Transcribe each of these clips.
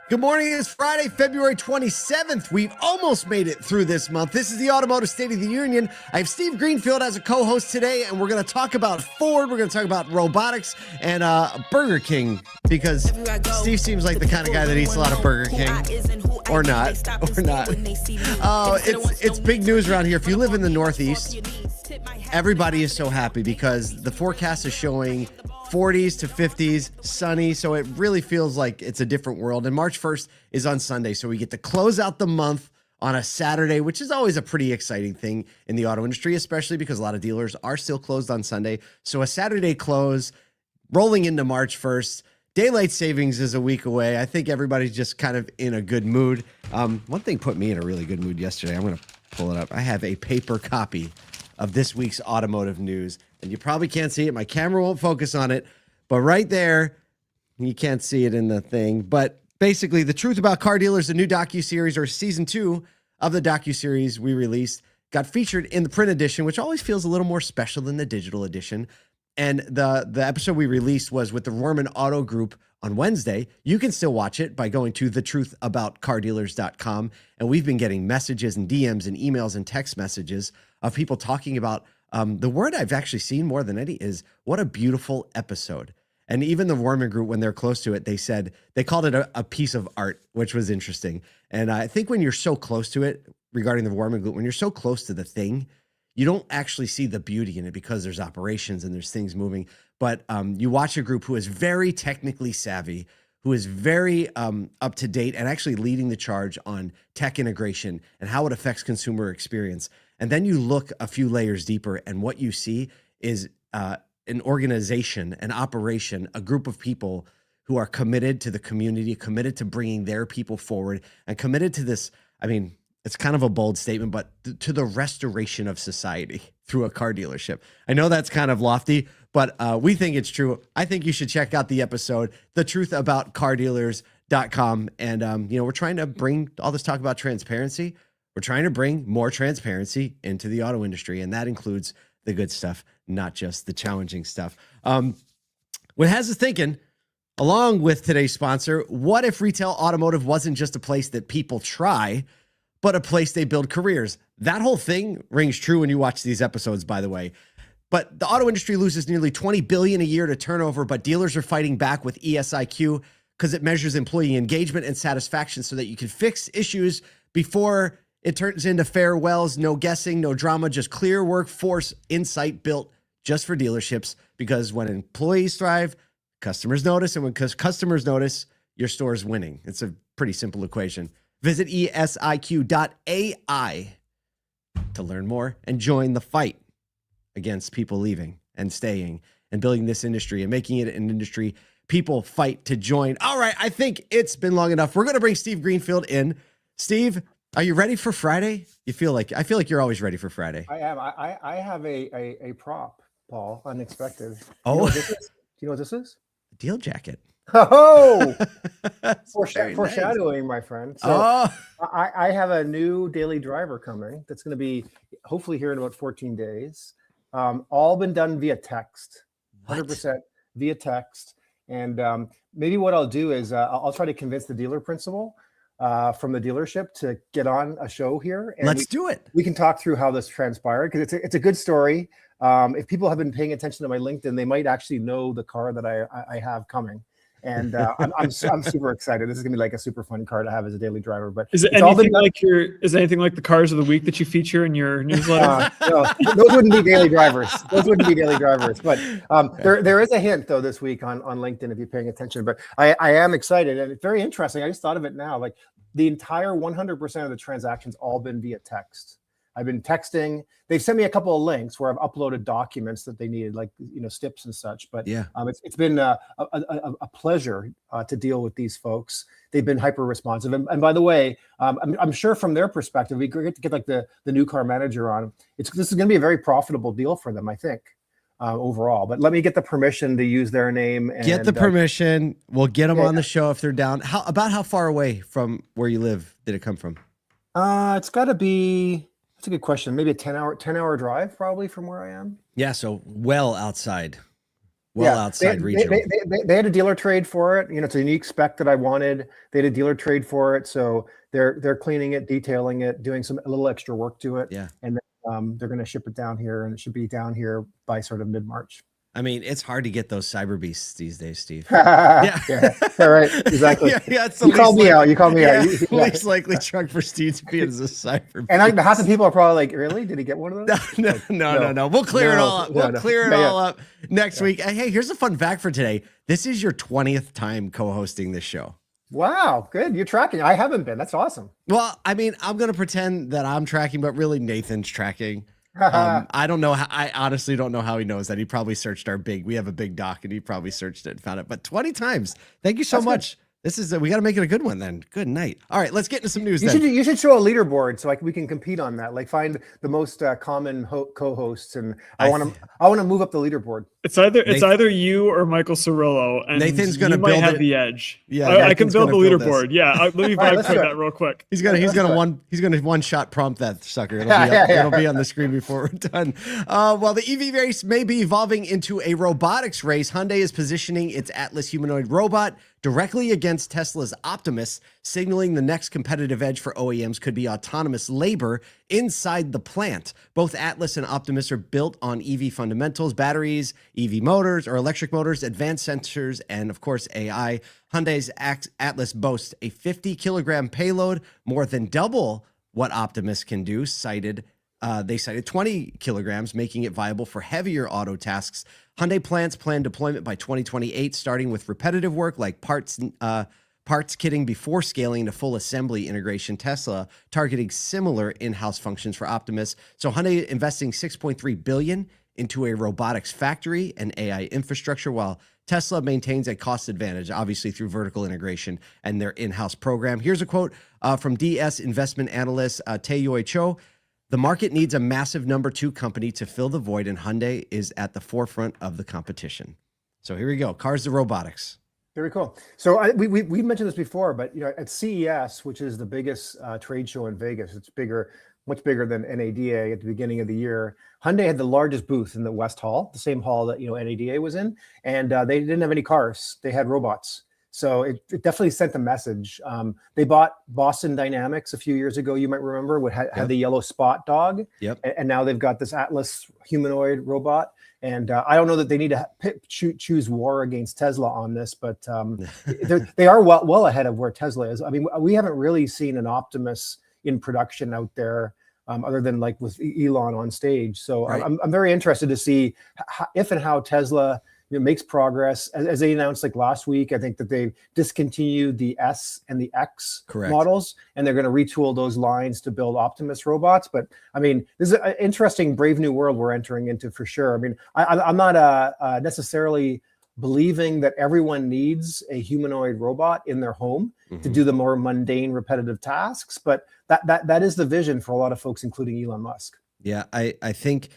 Good morning. It's Friday, February 27th. We've almost made it through this month. This is the Automotive State of the Union. I have Steve Greenfield as a co-host today, and we're going to talk about Ford. We're going to talk about robotics and Burger King, because Steve seems like the kind of guy that eats a lot of Burger King. Or not. It's big news around here. If you live in the Northeast, everybody is so happy because the forecast is showing 40s to 50s, sunny, so it really feels like it's a different world. And March 1st is on Sunday, so we get to close out the month on a Saturday, which is always a pretty exciting thing in the auto industry, especially because a lot of dealers are still closed on Sunday. So a Saturday close, rolling into March 1st. Daylight savings is a week away. I think everybody's just kind of in a good mood. One thing put me in a really good mood yesterday. I'm going to pull it up. I have a paper copy of this week's automotive news, and you probably can't see it. My camera won't focus on it, but right there, you can't see it in the thing. But basically, The Truth About Car Dealers, the new docuseries, or season 2 of the docuseries we released, got featured in the print edition, which always feels a little more special than the digital edition. And the episode we released was with the Rohrman Auto Group on Wednesday. You can still watch it by going to thetruthaboutcardealers.com. And we've been getting messages and DMs and emails and text messages of people talking about the word I've actually seen more than any is what a beautiful episode. And even the Rohrman Group, when they're close to it, they said they called it a piece of art, which was interesting. And I think when you're so close to it, regarding the Rohrman Group, when you're so close to the thing, you don't actually see the beauty in it because there's operations and there's things moving. But you watch a group who is very technically savvy, who is very up to date and actually leading the charge on tech integration and how it affects consumer experience. And then you look a few layers deeper, and what you see is an organization, an operation, a group of people who are committed to the community, committed to bringing their people forward, and committed to this. I mean, it's kind of a bold statement, but to the restoration of society through a car dealership. I know that's kind of lofty, but we think it's true. I think you should check out the episode, thetruthaboutcardealers.com. And, we're trying to bring all this talk about transparency. We're trying to bring more transparency into the auto industry, and that includes the good stuff, not just the challenging stuff. What has us thinking, along with today's sponsor, what if retail automotive wasn't just a place that people try, but a place they build careers? That whole thing rings true when you watch these episodes, by the way. But the auto industry loses nearly $20 billion a year to turnover, but dealers are fighting back with ESIQ because it measures employee engagement and satisfaction so that you can fix issues before it turns into farewells. No guessing, no drama, just clear workforce insight built just for dealerships, because when employees thrive, customers notice, and when customers notice, your store is winning. It's a pretty simple equation. Visit esiq.ai to learn more and join the fight against people leaving and staying and building this industry and making it an industry people fight to join. All right, I think it's been long enough. We're going to bring Steve Greenfield in. Steve, are you ready for Friday? I feel like you're always ready for Friday. I am. I have a prop, Paul, unexpected. Oh, do you know what this is? Deal jacket. Oh, foreshadowing, nice. My friend. So I have a new daily driver coming that's going to be hopefully here in about 14 days. All been done via text, 100% via text. And maybe what I'll do is I'll try to convince the dealer principal from the dealership to get on a show here. And Let's do it. We can talk through how this transpired, because it's a good story. If people have been paying attention to my LinkedIn, they might actually know the car that I have coming. And I'm super excited. This is gonna be like a super fun car to have as a daily driver. But is it anything like the cars of the week that you feature in your newsletter? No, those wouldn't be daily drivers. Those wouldn't be daily drivers. But there is a hint though this week on LinkedIn if you're paying attention. But I am excited, and it's very interesting. I just thought of it now. Like the entire 100% of the transactions all been via text. I've been texting. They've sent me a couple of links where I've uploaded documents that they needed, like STIPs and such. But yeah, it's been a pleasure to deal with these folks. They've been hyper responsive. And by the way, I'm sure from their perspective, we get to get like the new car manager on. This is going to be a very profitable deal for them, I think, overall. But let me get the permission to use their name. And, get the permission. We'll get them on the show if they're down. How far away from where you live did it come from? It's got to be. That's a good question. Maybe a 10-hour drive, probably, from where I am. Yeah, so well outside. well outside regional. They had a dealer trade for it. It's a unique spec that I wanted. They had a dealer trade for it, so they're cleaning it, detailing it, doing a little extra work to it. Yeah. And then, they're going to ship it down here, and it should be down here by sort of mid-March. I mean, it's hard to get those cyber beasts these days, Steve. Yeah, right, exactly. It's you call me out. You call me out. Least likely truck for Steve to be as a cyber beast. And half the people are probably like, really? Did he get one of those? No. We'll clear it all up. We'll clear it all up next week. Hey, here's a fun fact for today. This is your 20th time co-hosting this show. Wow, good. You're tracking. I haven't been. That's awesome. Well, I mean, I'm going to pretend that I'm tracking, but really Nathan's tracking. I don't know. I honestly don't know how he knows that. He probably searched we have a big doc, and he probably searched it and found it. But 20 times. Thank you so much. Good. This is we got to make it a good one then. Good night. All right, let's get into some news. You should show a leaderboard so we can compete on that. Like find the most common co-hosts, and I want to move up the leaderboard. It's either you or Michael Cirillo, and Nathan's going to build the edge. Yeah, I can build the leaderboard. Yeah, let me vibe code that real quick. He's gonna one shot prompt that sucker. It'll be on the screen before we're done. While the EV race may be evolving into a robotics race, Hyundai is positioning its Atlas humanoid robot directly against Tesla's Optimus, signaling the next competitive edge for OEMs could be autonomous labor inside the plant. Both Atlas and Optimus are built on EV fundamentals, batteries, EV motors or electric motors, advanced sensors, and of course AI. Hyundai's Atlas boasts a 50-kilogram payload, more than double what Optimus can do. They cited 20 kilograms, making it viable for heavier auto tasks. Hyundai plans plan deployment by 2028, starting with repetitive work like parts kitting before scaling to full assembly integration. Tesla targeting similar in-house functions for Optimus. So Hyundai investing $6.3 billion into a robotics factory and AI infrastructure, while Tesla maintains a cost advantage, obviously through vertical integration and their in-house program. Here's a quote from DS investment analyst Tae-Yoi Cho. The market needs a massive number 2 company to fill the void, and Hyundai is at the forefront of the competition. So here we go. Cars to robotics. Very cool. So we mentioned this before, but at CES, which is the biggest trade show in Vegas, it's much bigger than NADA at the beginning of the year. Hyundai had the largest booth in the West Hall, the same hall that NADA was in, and they didn't have any cars. They had robots. So it definitely sent a message. They bought Boston Dynamics a few years ago. You might remember had the yellow spot dog. Yep. And now they've got this Atlas humanoid robot. And I don't know that they need to choose war against Tesla on this, but they are well ahead of where Tesla is. I mean, we haven't really seen an Optimus in production out there, other than like with Elon on stage. So right. I'm very interested to see if and how Tesla makes progress. As they announced like last week, I think that they discontinued the S and the X models, and they're going to retool those lines to build Optimus robots. But I mean, this is an interesting, brave new world we're entering into for sure. I mean, I'm not necessarily believing that everyone needs a humanoid robot in their home to do the more mundane, repetitive tasks, but that is the vision for a lot of folks, including Elon Musk. Yeah, I think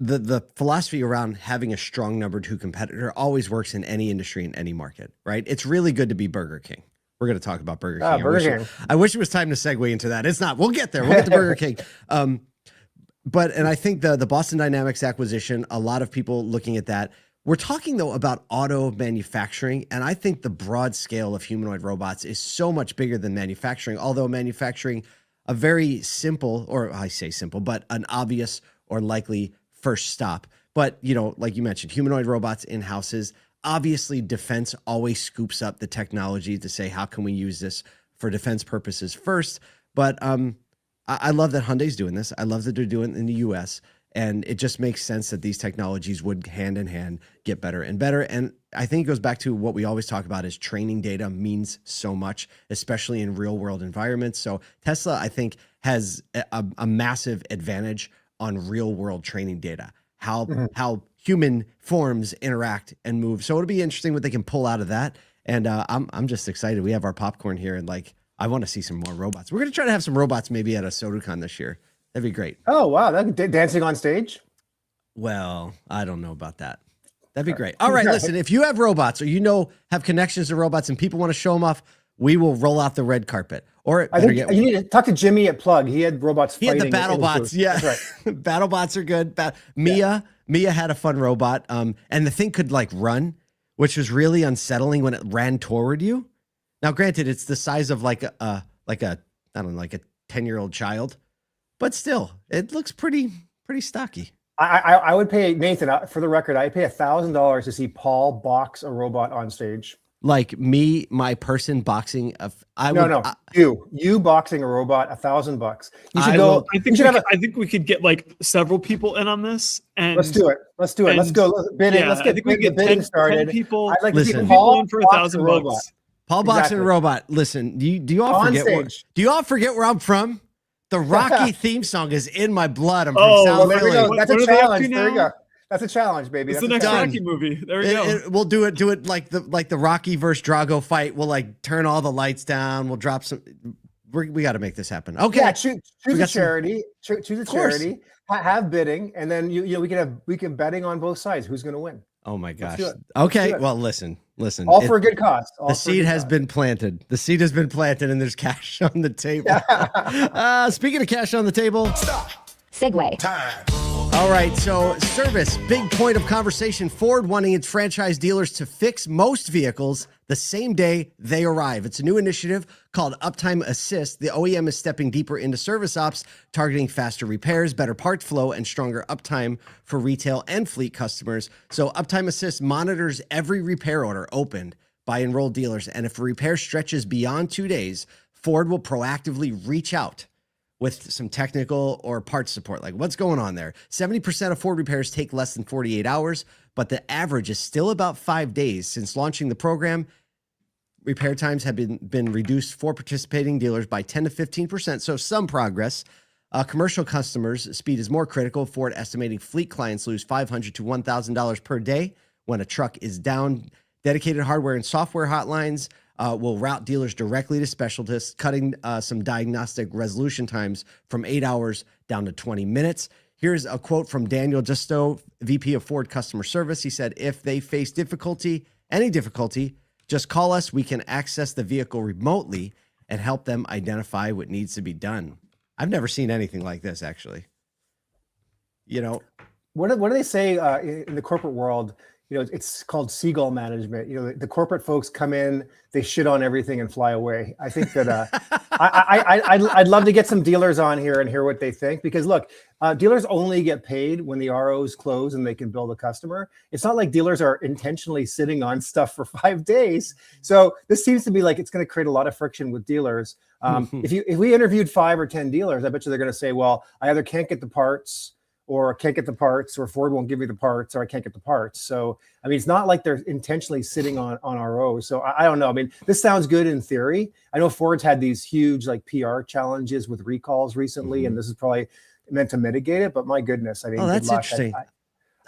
the philosophy around having a strong number 2 competitor always works in any industry, in any market, right? It's really good to be Burger King. We're going to talk about Burger King. I wish it was time to segue into that. It's not. We'll get there. We'll get to Burger King. And I think the Boston Dynamics acquisition, a lot of people looking at that. We're talking, though, about auto manufacturing, and I think the broad scale of humanoid robots is so much bigger than manufacturing, although manufacturing a very simple, or I say simple, but an obvious or likely first stop. But, like you mentioned, humanoid robots in houses, obviously defense always scoops up the technology to say, how can we use this for defense purposes first? But I love that Hyundai's doing this. I love that they're doing it in the US. And it just makes sense that these technologies would hand in hand get better and better. And I think it goes back to what we always talk about is training data means so much, especially in real world environments. So Tesla, I think, has a massive advantage on real world training data, how human forms interact and move. So it'll be interesting what they can pull out of that. And I'm just excited. We have our popcorn here, and I want to see some more robots. We're going to try to have some robots maybe at a SodaCon this year. That'd be great. Oh, wow. Dancing on stage? Well, I don't know about that. That'd be great. All right, listen, if you have robots or have connections to robots and people want to show them off, we will roll out the red carpet. Or I think you need to talk to Jimmy at Plug. He had robots he had fighting. the battle in bots. booth. Yeah, That's right. battle bots are good. Mia had a fun robot. And the thing could like run, which was really unsettling when it ran toward you. Now, granted, it's the size of like a I don't know, like a 10-year-old child, but still, it looks pretty stocky. I would pay, Nathan, for the record, I'd pay $1,000 to see Paul box a robot on stage. Like me, my person boxing. You boxing a robot, $1,000. You should go. I think we could get like several people in on this, and let's do it. Let's go. Let's bidding. Let's get the bidding started. 10 people. I'd like to see Paul in for $1,000. Paul boxing a robot. Listen, do you all forget? Do you all forget where I'm from? The Rocky theme song is in my blood. I'm from South Philly. There we go. That's a challenge. There you go. That's a challenge, baby. It's the next Rocky movie. There we go. We'll do it like the Rocky versus Drago fight. We'll like turn all the lights down. We'll drop some. We got to make this happen. Okay. Yeah, choose a charity. Choose a charity. Have bidding, and then we can betting on both sides. Who's going to win? Oh my gosh. Okay. Well, listen. All for a good cause. The seed has been planted. The seed has been planted, and there's cash on the table. Speaking of cash on the table. Stop. Segue. Time. All right, so service, big point of conversation. Ford wanting its franchise dealers to fix most vehicles the same day they arrive. It's a new initiative called Uptime Assist. The OEM is stepping deeper into service ops, targeting faster repairs, better part flow, and stronger uptime for retail and fleet customers. So Uptime Assist monitors every repair order opened by enrolled dealers. And if a repair stretches beyond 2 days, Ford will proactively reach out with some technical or parts support. Like, what's going on there? 70% of Ford repairs take less than 48 hours, but the average is still about 5 days. Since launching the program, repair times have been reduced for participating dealers by 10 to 15%, so some progress. Commercial customers, speed is more critical. Ford estimating fleet clients lose $500 to $1,000 per day when a truck is down. Dedicated hardware and software hotlines will route dealers directly to specialists, cutting some diagnostic resolution times from 8 hours down to 20 minutes. Here's a quote from Daniel Justo, VP of Ford Customer Service. He said, if they face any difficulty, just call us. We can access the vehicle remotely and help them identify what needs to be done. I've never seen anything like this, actually. What do they say in the corporate world? It's called seagull management. The corporate folks come in, they shit on everything and fly away. I think that I'd love to get some dealers on here and hear what they think, because look, dealers only get paid when the ROs close and they can bill the customer. It's not like dealers are intentionally sitting on stuff for 5 days. So this seems to be like it's going to create a lot of friction with dealers. If we interviewed 5 or 10 dealers, I bet you they're going to say, well, I either can't get the parts, or can't get the parts, or Ford won't give me the parts, or I can't get the parts. So, I mean, it's not like they're intentionally sitting on ROs. So I don't know. I mean, this sounds good in theory. I know Ford's had these huge like PR challenges with recalls recently, and this is probably meant to mitigate it, but my goodness. I mean, that's interesting.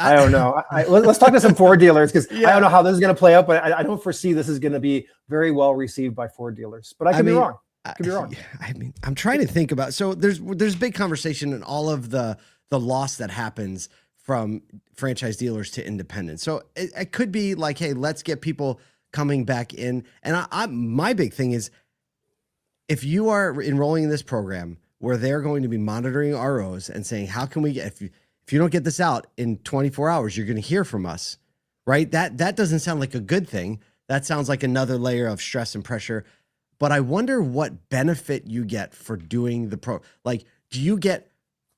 I don't know. Let's talk to some Ford dealers, because I don't know how this is going to play out, but I don't foresee this is going to be very well received by Ford dealers, but I could be wrong. Could be wrong. I mean, I'm trying to think about, so there's big conversation in all of the loss that happens from franchise dealers to independents. So it could be like, hey, let's get people coming back in. And my big thing is, if you are enrolling in this program where they're going to be monitoring ROs and saying, how can we get, if you don't get this out in 24 hours, you're going to hear from us, right? That doesn't sound like a good thing. That sounds like another layer of stress and pressure. But I wonder what benefit you get for doing like, do you get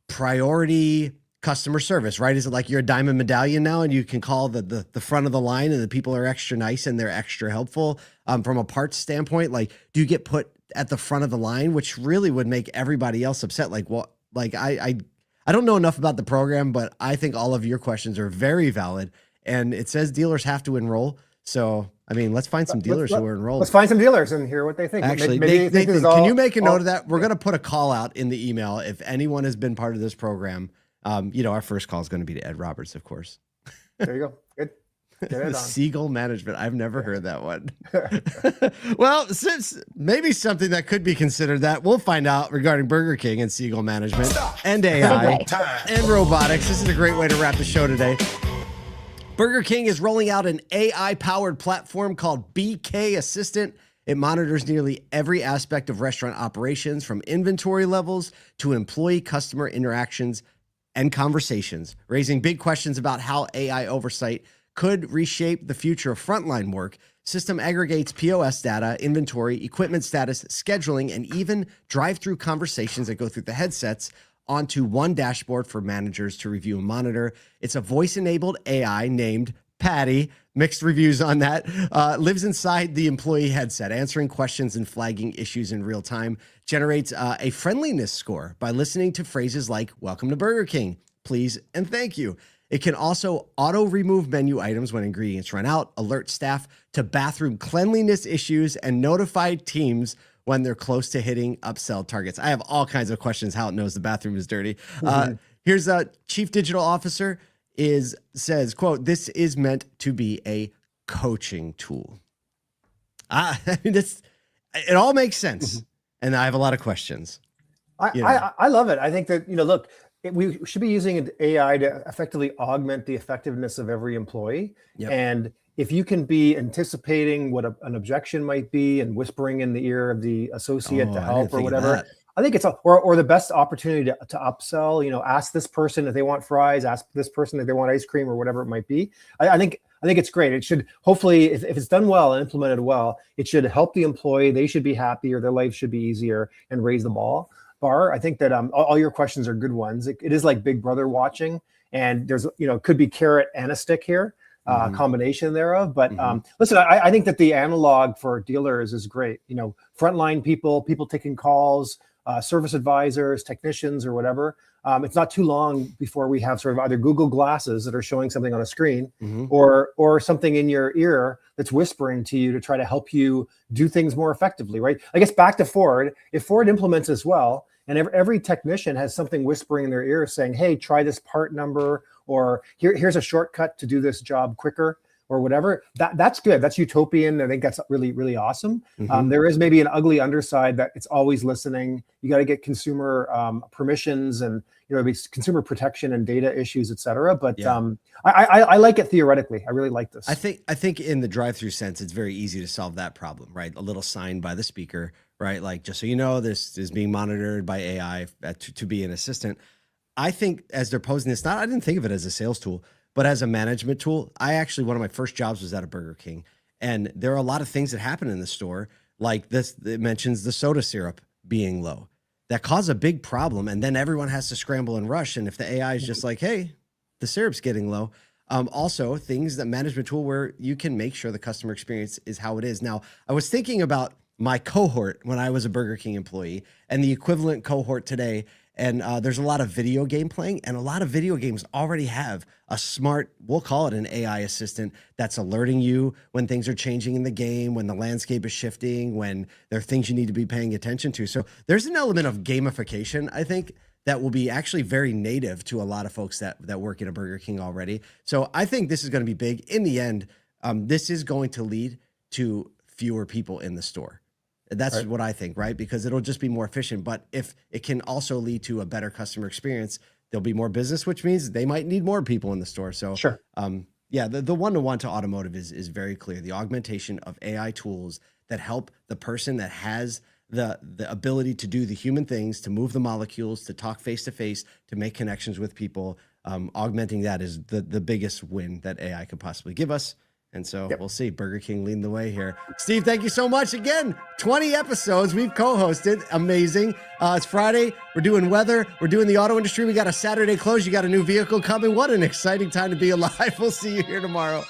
priority customer service, right? Is it like you're a diamond medallion now and you can call the front of the line and the people are extra nice and they're extra helpful? From a parts standpoint, like, do you get put at the front of the line, which really would make everybody else upset? Like, well, like I don't know enough about the program, but I think all of your questions are very valid, and it says dealers have to enroll. So, I mean, let's find some dealers who are enrolled. Let's find some dealers and hear what they think. Actually, Nathan, can you make a note of that? We're going to put a call out in the email. If anyone has been part of this program, our first call is going to be to Ed Roberts, of course. There you go. Good. Get it on. Seagull management. I've never heard that one. Well, since maybe something that could be considered that, we'll find out regarding Burger King and Seagull management and AI and robotics. This is a great way to wrap the show today. Burger King is rolling out an AI-powered platform called BK Assistant. It monitors nearly every aspect of restaurant operations, from inventory levels to employee-customer interactions and conversations, raising big questions about how AI oversight could reshape the future of frontline work. System aggregates POS data, inventory, equipment status, scheduling, and even drive-through conversations that go through the headsets onto one dashboard for managers to review and monitor. It's a voice-enabled AI named Patty. Mixed reviews on that. Lives inside the employee headset, answering questions and flagging issues in real time. Generates a friendliness score by listening to phrases like "Welcome to Burger King," "Please," and "Thank you." It can also auto-remove menu items when ingredients run out, alert staff to bathroom cleanliness issues, and notify teams when they're close to hitting upsell targets. I have all kinds of questions how it knows the bathroom is dirty. Here's a chief digital officer says, quote, "This is meant to be a coaching tool." I mean, it all makes sense. And I have a lot of questions. I love it. I think that, look, we should be using AI to effectively augment the effectiveness of every employee. Yep. And if you can be anticipating what an objection might be and whispering in the ear of the associate to help or whatever, I think it's or the best opportunity to upsell. Ask this person if they want fries, ask this person if they want ice cream or whatever it might be. I think it's great. It should hopefully, if it's done well and implemented well, it should help the employee. They should be happier. Their life should be easier and raise the bar. I think that all your questions are good ones. It is like Big Brother watching, and there's could be carrot and a stick here. Combination thereof. But listen, I think that the analog for dealers is great. Frontline people taking calls, service advisors, technicians, or whatever. It's not too long before we have sort of either Google glasses that are showing something on a screen, or something in your ear that's whispering to you to try to help you do things more effectively, right? I guess back to Ford. If Ford implements this well, and every technician has something whispering in their ear saying, "Hey, try this part number," or here's a shortcut to do this job quicker, or whatever. That's good. That's utopian. I think that's really, really awesome. There is maybe an ugly underside that it's always listening. You got to get consumer permissions and consumer protection and data issues, et cetera. But I like it theoretically. I really like this. I think in the drive-through sense, it's very easy to solve that problem, right? A little sign by the speaker, right? Like, just so you know, this is being monitored by AI to be an assistant. I think as they're posing this, I didn't think of it as a sales tool, but as a management tool. One of my first jobs was at a Burger King, and there are a lot of things that happen in the store, like this. It mentions the soda syrup being low. That cause a big problem, and then everyone has to scramble and rush. And if the AI is just like, "Hey, the syrup's getting low," also things that management tool where you can make sure the customer experience is how it is. Now, I was thinking about my cohort when I was a Burger King employee and the equivalent cohort today. And there's a lot of video game playing, and a lot of video games already have a smart, we'll call it an AI assistant, that's alerting you when things are changing in the game, when the landscape is shifting, when there are things you need to be paying attention to. So there's an element of gamification, I think, that will be actually very native to a lot of folks that work at a Burger King already. So I think this is going to be big. In the end, this is going to lead to fewer people in the store. That's right. What I think, right? Because it'll just be more efficient. But if it can also lead to a better customer experience, there'll be more business, which means they might need more people in the store. So, sure. The one-to-one to automotive is very clear. The augmentation of AI tools that help the person that has the ability to do the human things, to move the molecules, to talk face-to-face, to make connections with people, augmenting that is the biggest win that AI could possibly give us. And so We'll see. Burger King leading the way here. Steve, thank you so much. Again, 20 episodes we've co-hosted. Amazing. It's Friday. We're doing weather. We're doing the auto industry. We got a Saturday close. You got a new vehicle coming. What an exciting time to be alive. We'll see you here tomorrow.